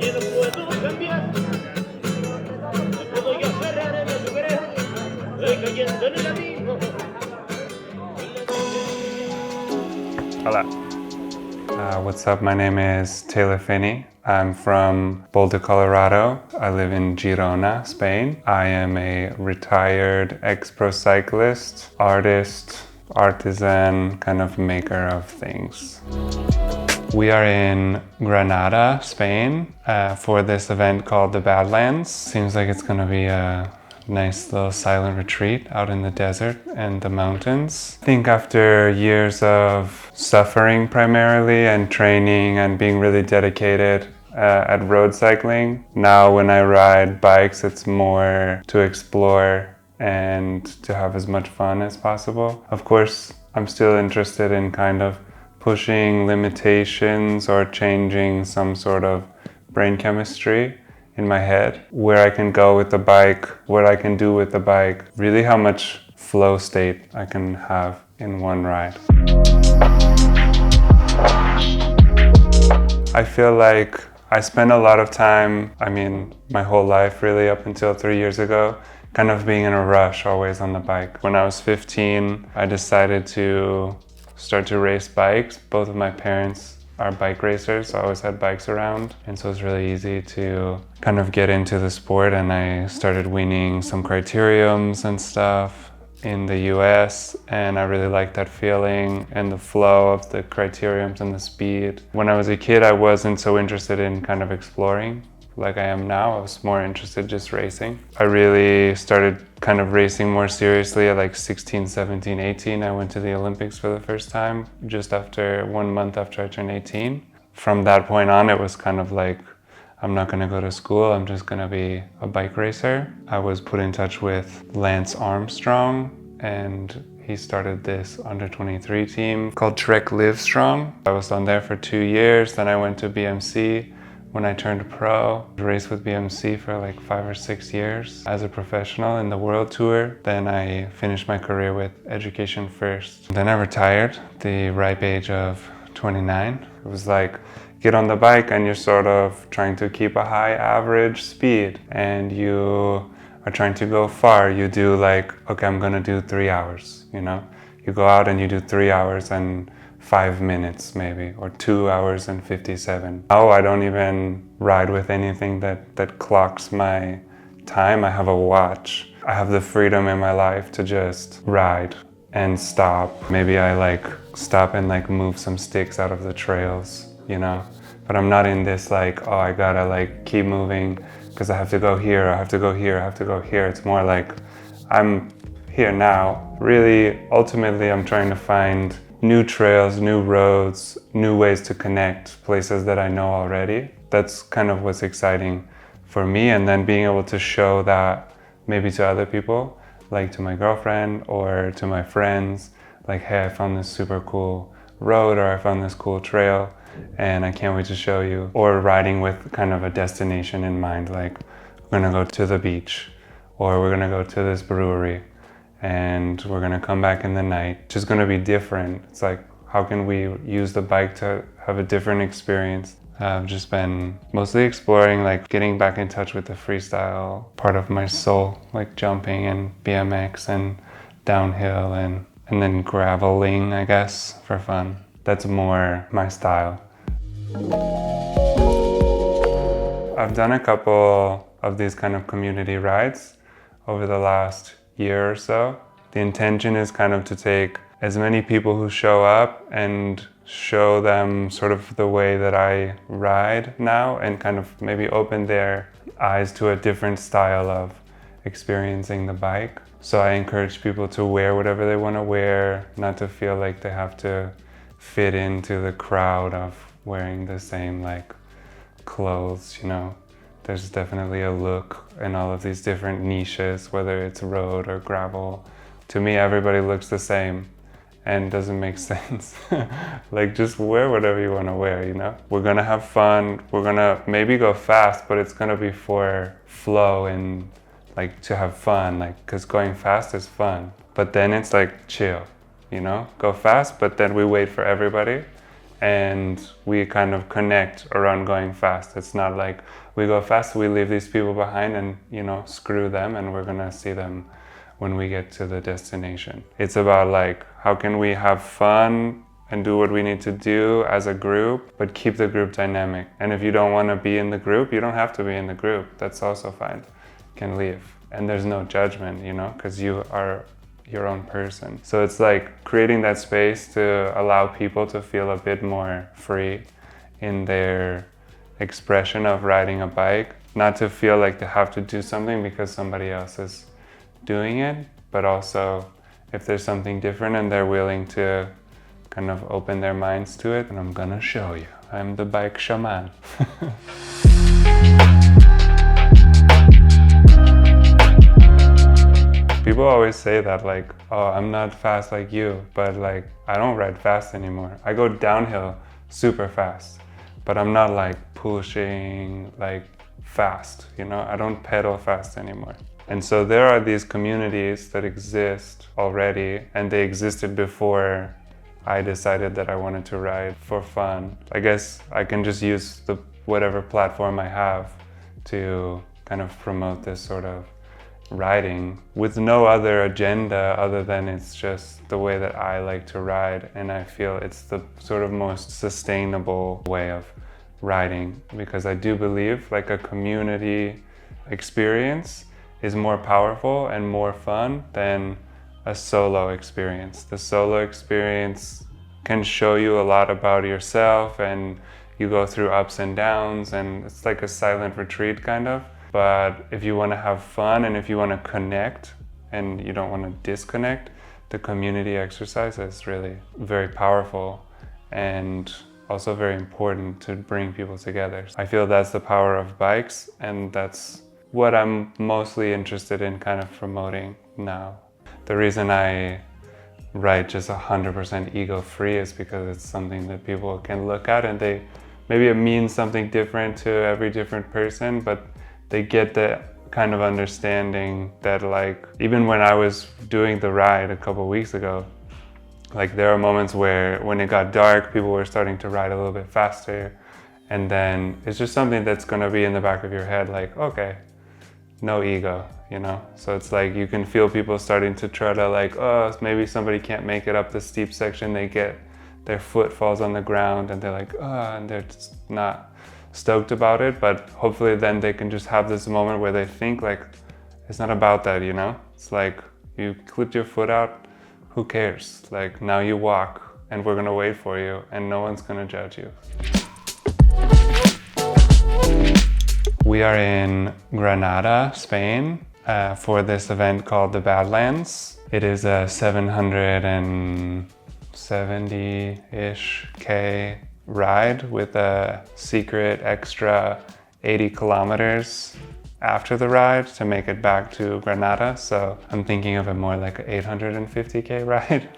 Hola. What's up? My name is Taylor Phinney. I'm from Boulder, Colorado. I live in Girona, Spain. I am a retired ex-pro cyclist, artist, artisan, kind of maker of things. We are in Granada, Spain, for this event called the Badlands. Seems like it's gonna be a nice little silent retreat out in the desert and the mountains. I think after years of suffering primarily and training and being really dedicated at road cycling, now when I ride bikes, it's more to explore and to have as much fun as possible. Of course, I'm still interested in kind of pushing limitations or changing some sort of brain chemistry in my head, where I can go with the bike, what I can do with the bike, really how much flow state I can have in one ride. I feel like I spend a lot of time, my whole life really up until 3 years ago, kind of being in a rush always on the bike. When I was 15, I decided to start to race bikes. Both of my parents are bike racers, so I always had bikes around, and so it's really easy to kind of get into the sport. And I started winning some criteriums and stuff in the US, and I really liked that feeling and the flow of the criteriums and the speed. When I was a kid, I wasn't so interested in kind of exploring like I am now. I was more interested just racing. I really started kind of racing more seriously at like 16, 17, 18. I went to the Olympics for the first time just after 1 month after I turned 18. From that point on, it was kind of like, I'm not gonna go to school, I'm just gonna be a bike racer. I was put in touch with Lance Armstrong, and he started this under 23 team called Trek Livestrong. I was on there for 2 years, then I went to BMC. When I turned pro, I raced with BMC for like 5 or 6 years as a professional in the world tour. Then I finished my career with Education First. Then I retired at the ripe age of 29. It was like, get on the bike and you're sort of trying to keep a high average speed and you are trying to go far. You do like, okay, I'm gonna do 3 hours, you know? You go out and you do 3 hours and 5 minutes maybe, or 2 hours and 57. Now I don't even ride with anything that clocks my time. I have a watch. I have the freedom in my life to just ride and stop. Maybe I like stop and like move some sticks out of the trails, you know? But I'm not in this like, oh, I gotta like keep moving because I have to go here, I have to go here, I have to go here. It's more like I'm here now. Really, ultimately, I'm trying to find new trails, new roads, new ways to connect, places that I know already. That's kind of what's exciting for me. And then being able to show that maybe to other people, like to my girlfriend or to my friends, like, hey, I found this super cool road, or I found this cool trail and I can't wait to show you. Or riding with kind of a destination in mind, like we're gonna go to the beach, or we're gonna go to this brewery, and we're gonna come back in the night. It's just gonna be different. It's like, how can we use the bike to have a different experience? I've just been mostly exploring, like getting back in touch with the freestyle part of my soul, like jumping and BMX and downhill and then graveling, I guess, for fun. That's more my style. I've done a couple of these kind of community rides over the last year or so. The intention is kind of to take as many people who show up and show them sort of the way that I ride now, and kind of maybe open their eyes to a different style of experiencing the bike. So I encourage people to wear whatever they want to wear, not to feel like they have to fit into the crowd of wearing the same like clothes, you know. There's definitely a look in all of these different niches, whether it's road or gravel. To me, everybody looks the same and doesn't make sense. Like, just wear whatever you want to wear, you know? We're gonna have fun. We're gonna maybe go fast, but it's gonna be for flow and like to have fun, like, cause going fast is fun. But then it's like chill, you know? Go fast, but then we wait for everybody and we kind of connect around going fast. It's not like we go fast, we leave these people behind and, you know, screw them and we're gonna see them when we get to the destination. It's about like, how can we have fun and do what we need to do as a group, but keep the group dynamic. And if you don't want to be in the group, you don't have to be in the group. That's also fine. You can leave. And there's no judgment, you know, because you are your own person. So it's like creating that space to allow people to feel a bit more free in their expression of riding a bike, not to feel like they have to do something because somebody else is doing it, but also if there's something different and they're willing to kind of open their minds to it, and I'm gonna show you. I'm the bike shaman. People always say that like, oh, I'm not fast like you, but like, I don't ride fast anymore. I go downhill super fast, but I'm not like pushing like fast, you know? I don't pedal fast anymore. And so there are these communities that exist already, and they existed before I decided that I wanted to ride for fun. I guess I can just use whatever platform I have to kind of promote this sort of riding with no other agenda other than it's just the way that I like to ride, and I feel it's the sort of most sustainable way of riding, because I do believe like a community experience is more powerful and more fun than a solo experience. The solo experience can show you a lot about yourself, and you go through ups and downs, and it's like a silent retreat kind of. But if you want to have fun and if you want to connect and you don't want to disconnect, the community exercise is really very powerful and also very important to bring people together. I feel that's the power of bikes, and that's what I'm mostly interested in kind of promoting now. The reason I write just 100% ego-free is because it's something that people can look at, and maybe it means something different to every different person, but they get the kind of understanding that like, even when I was doing the ride a couple weeks ago, like there are moments where when it got dark, people were starting to ride a little bit faster, and then it's just something that's gonna be in the back of your head, like, okay, no ego, you know? So it's like you can feel people starting to try to like, oh, maybe somebody can't make it up the steep section, their foot falls on the ground and they're like, oh, and they're just not stoked about it. But hopefully then they can just have this moment where they think like, it's not about that, you know? It's like, you clipped your foot out, who cares? Like, now you walk and we're gonna wait for you and no one's gonna judge you. We are in Granada, Spain, for this event called the Badlands. It is a 770-ish K ride with a secret extra 80 kilometers after the ride to make it back to Granada. So I'm thinking of it more like an 850 K ride.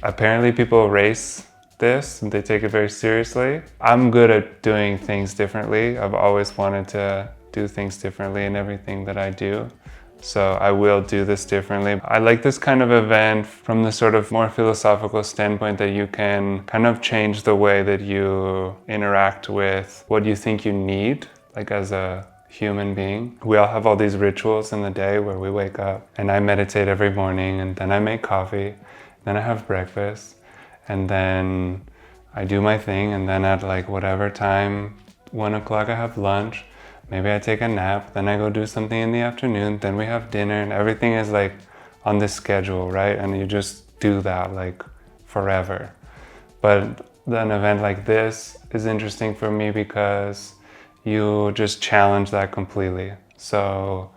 Apparently people race this and they take it very seriously. I'm good at doing things differently. I've always wanted to do things differently in everything that I do. So I will do this differently. I like this kind of event from the sort of more philosophical standpoint that you can kind of change the way that you interact with what you think you need, like as a human being. We all have all these rituals in the day where we wake up and I meditate every morning, and then I make coffee, then I have breakfast, and then I do my thing, and then at like whatever time, 1 o'clock I have lunch, maybe I take a nap, then I go do something in the afternoon, then we have dinner, and everything is like on this schedule, right? And you just do that like forever. But an event like this is interesting for me because you just challenge that completely. So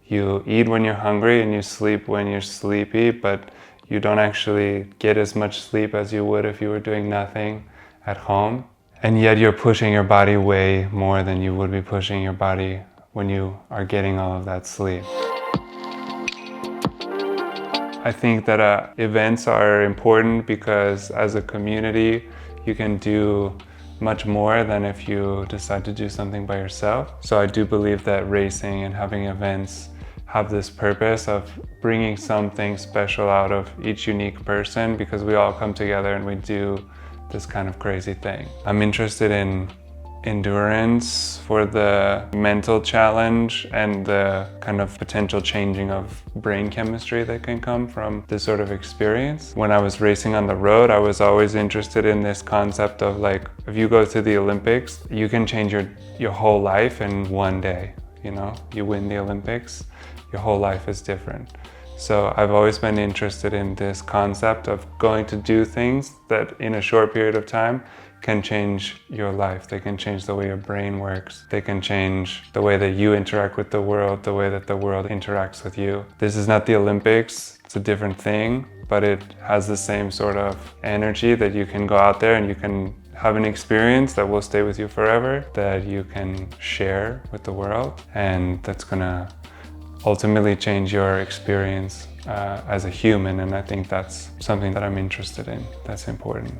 you eat when you're hungry and you sleep when you're sleepy, but you don't actually get as much sleep as you would if you were doing nothing at home. And yet you're pushing your body way more than you would be pushing your body when you are getting all of that sleep. I think that events are important because as a community, you can do much more than if you decide to do something by yourself. So I do believe that racing and having events have this purpose of bringing something special out of each unique person, because we all come together and we do this kind of crazy thing. I'm interested in endurance for the mental challenge and the kind of potential changing of brain chemistry that can come from this sort of experience. When I was racing on the road, I was always interested in this concept of like, if you go to the Olympics, you can change your whole life in one day. You know, you win the Olympics, your whole life is different. So I've always been interested in this concept of going to do things that in a short period of time can change your life. They can change the way your brain works. They can change the way that you interact with the world, the way that the world interacts with you. This is not the Olympics, it's a different thing, but it has the same sort of energy that you can go out there and you can have an experience that will stay with you forever, that you can share with the world, and that's gonna ultimately change your experience as a human. And I think that's something that I'm interested in, that's important.